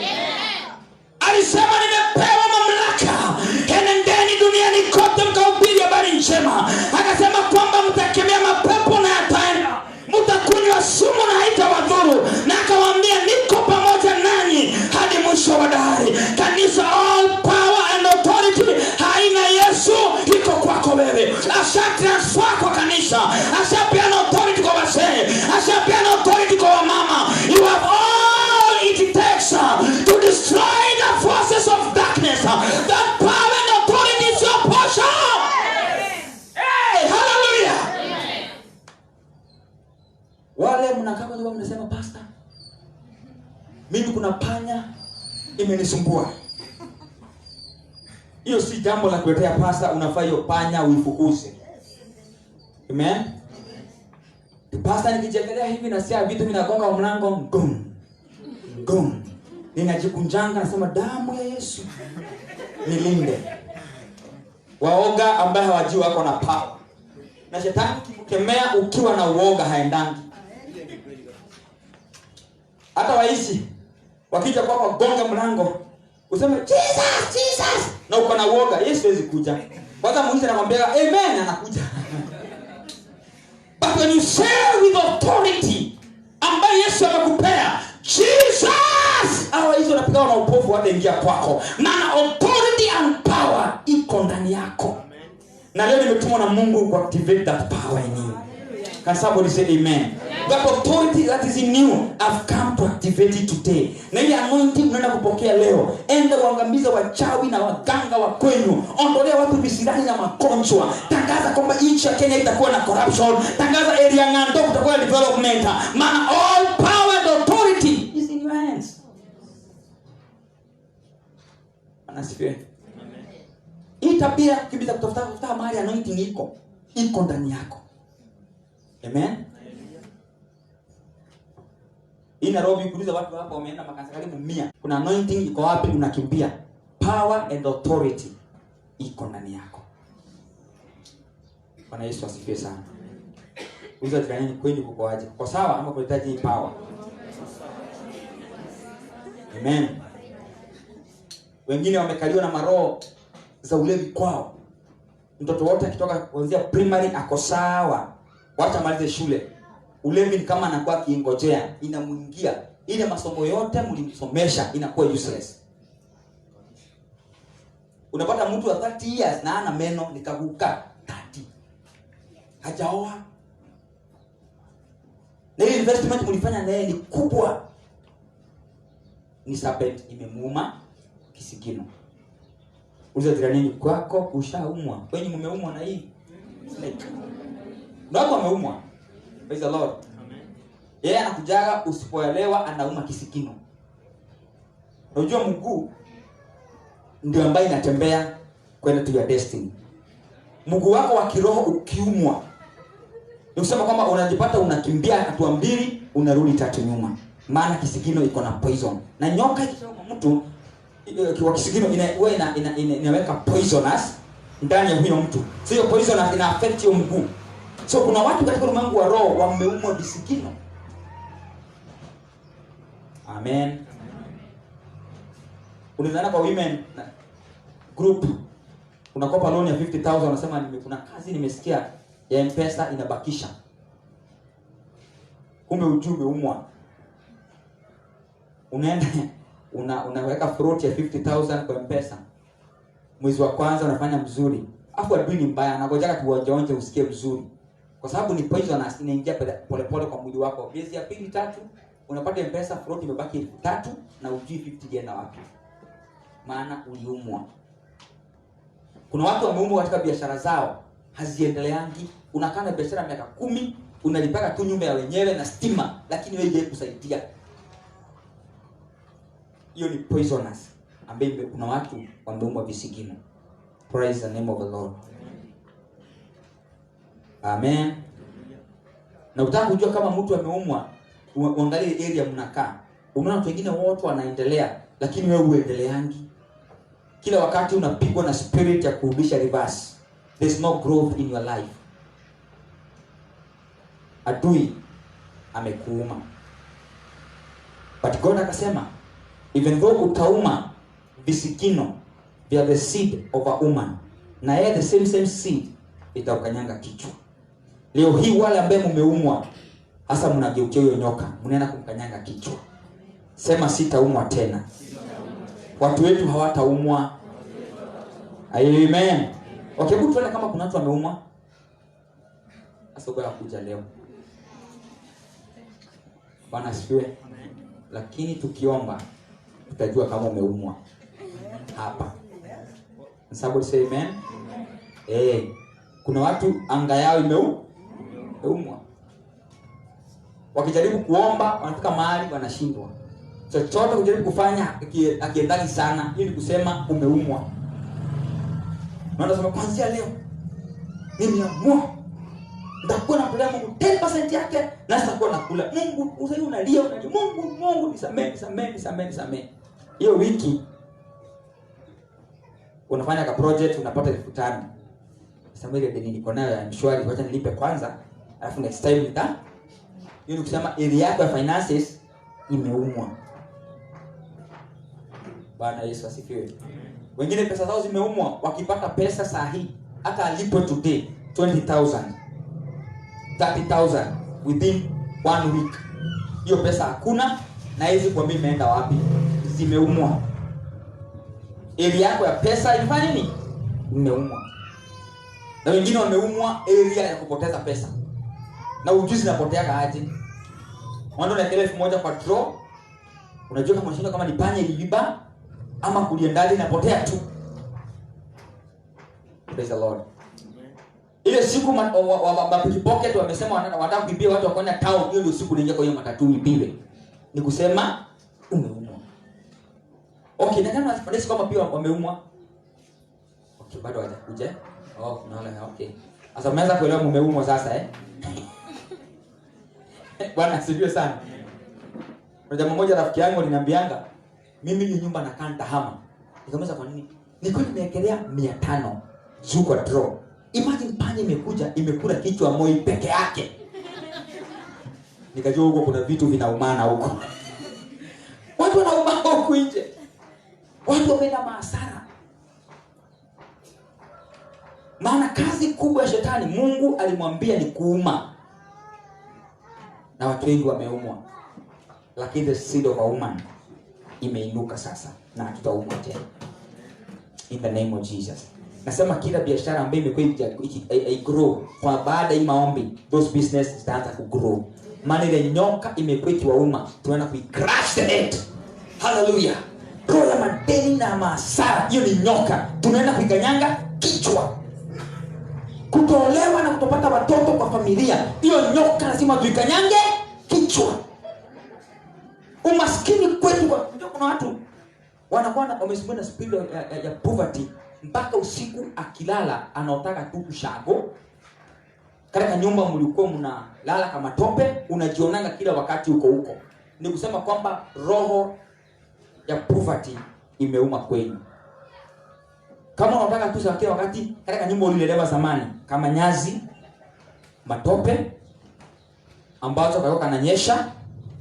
Alisema nimepewa mamlaka, enendeni duniani kote mkahubiri habari njema. Akasema kwamba mtakemea mapepo na yataenda, mtakunywa sumu na haitawadhuru, na akawaambia niko pamoja nanyi hadi mwisho wa dahari. Kanisa, all power and authority haina Yesu, iko kwako wewe. Ashatransfer kwa kanisa, ashapeana authority kwa wazee, ashapeana authority kwa wamama. You have all it takes to destroy the forces of darkness. That power and authority is your portion. Hey, hallelujah. Wale mnakaa kwa nyumba mnasema pastor, mimi kuna panya imenisumbua. Hiyo si jambo la kuletea pastor, unafaa hiyo panya uifukuze. Amen. Pastor nikijekelea hivi na sia vitu vinagonga mlango ngum. Gong. Ninajikunjanga nasema damu ya Yesu nilinde. Waoga ambaye hawajui wako na power. Na shetani ukikemea ukiwa na uoga haendangi. Hata waishi wakija kwako gonga mlango useme Jesus Jesus na uko na uoga, Yesu hawezi kuja. Kwanza Mungu anamwambia amen, anakuja. But when you say with authority ambaye Yesu amekupea Jesus, hawa hizo unapiga na upofu hata ingia kwako. Maana authority and power iko ndani yako. Na leo nimetumwa na Mungu ku activate that power in you. Can somebody say amen? That authority that is in you, I've come to activate it today. Na ile anointing unaenda kupokea leo, enda uangamiza wachawi na waganga wa kwenu. Ondolea watu visirani na magonjwa. Tangaza kwamba nchi ya Kenya itakuwa na corruption. Tangaza area ng'ando kutakuwa na development. Maana all power and authority is in your hands. Anasifiwe. Hii tabia kibisa kutafuta mahali anointing iko ndani yako. Amen. Hii Nairobi kuuliza watu hapa wameenda makanisa karibu 100. Kuna anointing iko wapi unakimbia? Power and authority iko ndani yako. Bwana Yesu asifiwe sana. Uliza jirani kweli kuko aje? Kwa sawa ama kuhitaji hii power? Amen. Wengine wamekaliwa na maroho za ulevi kwao. Mtoto wote akitoka kuanzia primary ako sawa. Wacha malize shule. Ulevi ni kama anakuwa kiingojea, inamuingia. Ile masomo yote mlimsomesha inakuwa useless. Unapata mtu wa 30 years na ana meno nikaguka 30. Hajaoa. Na ile investment mlifanya naye ni kubwa. Ni serpent imemuuma kisigino. Uliza jirani kwako ushaumwa. Wewe mumeumwa na hii snake. Ndio ameumwa. Praise the Lord. Amen. Yeye anakujaga usipoelewa anauma kisikino. Unajua mguu ndio ambaye inatembea kwenda to your destiny. Mguu wako wa kiroho ukiumwa, ni kusema kwamba unajipata unakimbia hatua 2 unarudi 3 nyuma. Maana kisikino iko na poison. Na nyoka ikiuma mtu kwa kisikino inaweka poisonous ndani ya huyo mtu. So hiyo poison ina affect hiyo mguu. So kuna watu katika ulimwengu wa roho wameumwa visikino. Amen. Unaona kwa women group unakopa loan ya 50,000 unasema kuna kazi nimesikia ya M-Pesa inabakisha. Kumbe ujumbe umwa. Unaenda unaweka float ya 50,000 kwa M-Pesa. Mwezi wa kwanza unafanya mzuri. Afu adui ni mbaya, anagojeka tuonje usikie mzuri. Kwa sababu ni poisonous inaingia polepole kwa mwili wako. Miezi ya 2 3 unapata M-Pesa float imebaki 3,000 na ujui 50 jana wapi. Maana uliumwa. Kuna watu wameumwa katika biashara zao haziendeleangi. Unakaa na biashara miaka 10, unalipaka tu nyumba ya wenyewe na stima, lakini wewe je kusaidia. Hiyo ni poisonous ambaye kuna watu wameumwa visigino. Praise the name of the Lord. Amen. Na utaka kujua kama mtu ameumwa, uangalie area mnakaa. Unaona watu wengine wote wanaendelea, lakini wewe uendeleangi. Kila wakati unapigwa na spirit ya kurudisha reverse. There's no growth in your life. Adui amekuuma. But God akasema, even though utauma visikino vya the seed of a woman, na yeye the same seed itakanyanga kichwa. Leo hii wale ambao mmeumwa, hasa mnageukia hiyo nyoka, mnaenda kumkanyanga kichwa. Sema sitaumwa tena. Watu wetu hawataumwa. Amen. Okay, hebu tuone kama kuna watu wameumwa. Asogoya kuja leo. Bwana asifiwe. Lakini tukiomba tutajua kama umeumwa. Hapa. Somebody say amen. Kuna watu anga yao imeumwa. Wakijaribu kuomba wanafika mahali wanashindwa. Chochote kujaribu kufanya akiendani sana, hiyo ni kusema umeumwa. Na unasema kuanzia leo mimi naamua Nitakuwa namtolea Mungu 10% yake na sitakuwa nakula. Mungu, usai unalia Mungu nisamehe. Hiyo wiki unafanya ka project unapata 5,000. Sasa ile deni niko nayo ya mshwari, wacha nilipe kwanza, alafu next time hiyo ni kusema area yako ya finances imeumwa. Bwana Yesu asifiwe. Wengine pesa zao zimeumwa, wakipata pesa sahihi hata alipo today 20,000 30,000 within 1 week, hiyo pesa hakuna na hizi kuambia imeenda wapi, zimeumwa. Area yako ya pesa ilifanya nini? Imeumwa. Na wengine wameumwa area ya kupoteza pesa. Na ujuzi unapotea aje? Wando na 1,000 kwa draw. Unajua kama unashinda kama ni panya iliiba ama kuliendaje, inapotea tu. Praise the Lord. Ile siku mapiki pocket wamesema wanataka kuibia watu wakwenda town, hiyo ndio siku niingia kwa hiyo matatu ibiwe. Ni kusema umeumwa. Okay, na kama unasema kama pia wameumwa. Okay, bado hajakuja. Oh, naona okay. Sasa umeanza kuelewa umeumwa sasa Bwana asifiwe sana. Kuna jamaa mmoja rafiki yangu aliniambianga, mimi ni nyumba nakaa nitahama. Nikamwambia kwa nini? Niko nimewekelea 500 juu kwa draw. Imagine panya imekuja imekula kichwa Moi peke yake. Nikajua huko kuna vitu vinaumana huko. Watu wanaumana huko nje. Watu wameenda mahasara. Maana kazi kubwa ya shetani Mungu alimwambia ni kuuma. Na watu wengi wameumwa. Lakini the seed of a woman imeinuka sasa na tutaumwa tena. In the name of Jesus. Nasema kila biashara ambayo imekuwa grow kwa baada ya maombi, those business zitaanza ku grow. Maana ile nyoka imekuwa ikiwauma, tunaenda crush the head. Hallelujah. Roho ya madeni na hasara, hiyo ni nyoka. Tunaenda kuikanyanga kichwa. Kutolewa na kutopata watoto kwa familia, hiyo nyoka lazima tuikanyange kichwa. Umaskini kwetu, kuna watu wanakuwa wamesumbua na spirit ya poverty mpaka usiku akilala anaotaka tu kushago. Katika nyumba mlikuwa mnalala kama tope, unajionanga kila wakati huko. Ni kusema kwamba roho ya poverty imeuma kwenu. Kama unataka tu kila wakati katika nyumba ulilelewa zamani kama nyazi, matope ambazo kayoka ananyesha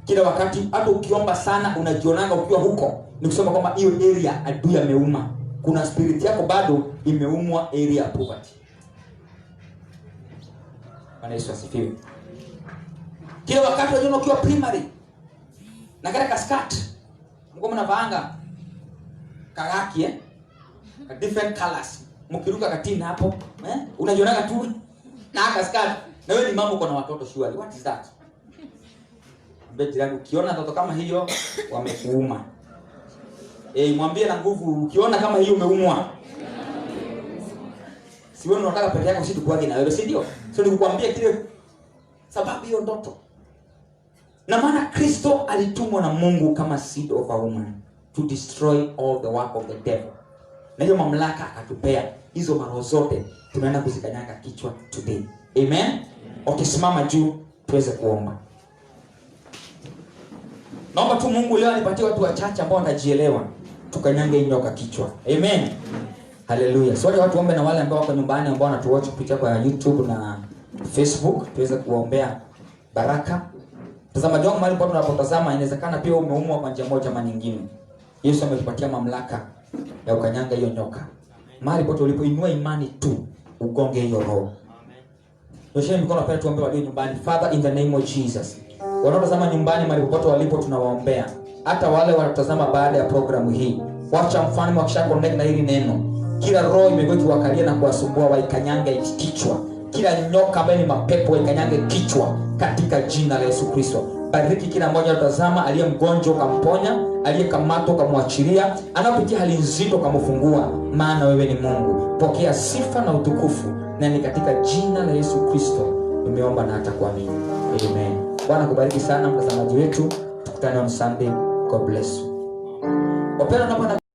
kila wakati, hata ukiomba sana unajionanga ukiwa huko, ni kusema kwamba hiyo area adui ameuma. Kuna spirit yako bado imeumwa area ya poverty. Bwana Yesu asifiwe. Kila wakati unajua ukiwa primary na katika skirt mko mnavaanga karaki different colors, mkiruka katina hapo unajionanga tu na aka skirt, na wewe ni mama uko na watoto surely. What is that? Mbeti yangu ukiona mtoto kama hiyo wamekuuma. Mwambie na nguvu, ukiona kama hiyo umeumwa. Si wewe unataka peke yako si tukuage na wewe, si ndio? So nikukwambia kile sababu hiyo ndoto. Na maana Kristo alitumwa na Mungu kama seed of a woman to destroy all the work of the devil. Na hiyo mamlaka akatupea. Hizo maroho zote tunaenda kuzikanyaga kichwa today. Amen. Ukisimama juu tuweze kuomba. Naomba tu Mungu leo anipatie watu wachache ambao watajielewa tukanyange nyoka kichwa. Amen. Hallelujah. So watu waombe na wale ambao wako nyumbani ambao wanatuwatch kupitia kwa YouTube na Facebook tuweze kuwaombea baraka. Tazamaji wangu mahali pote unapotazama, inawezekana pia umeumwa kwa njia moja ama nyingine. Yesu ametupatia mamlaka ya ukanyanga hiyo nyoka. Mahali pote ulipoinua imani tu ugonge hiyo roho. Amen. Yosheni mikono pale tuombe walio nyumbani. Father, in the name of Jesus. Wanaotazama nyumbani mahali pote walipo tunawaombea. Hata wale wanatazama baada ya programu hii. Wacha mfano wakisha connect na hili neno. Kila roho imekuwa ikiwakalia na kuwasumbua waikanyange kichwa. Kila nyoka ambaye ni mapepo waikanyange kichwa katika jina la Yesu Kristo. Bariki kila mmoja anatazama, aliye mgonjwa kamponya, aliyekamatwa kamwachilia, anapitia hali nzito kamfungua, maana wewe ni Mungu. Pokea sifa na utukufu, na ni katika jina la Yesu Kristo nimeomba na hata kuamini. Amen. Bwana kubariki sana mtazamaji wetu. Tukutane on Sunday. God bless you.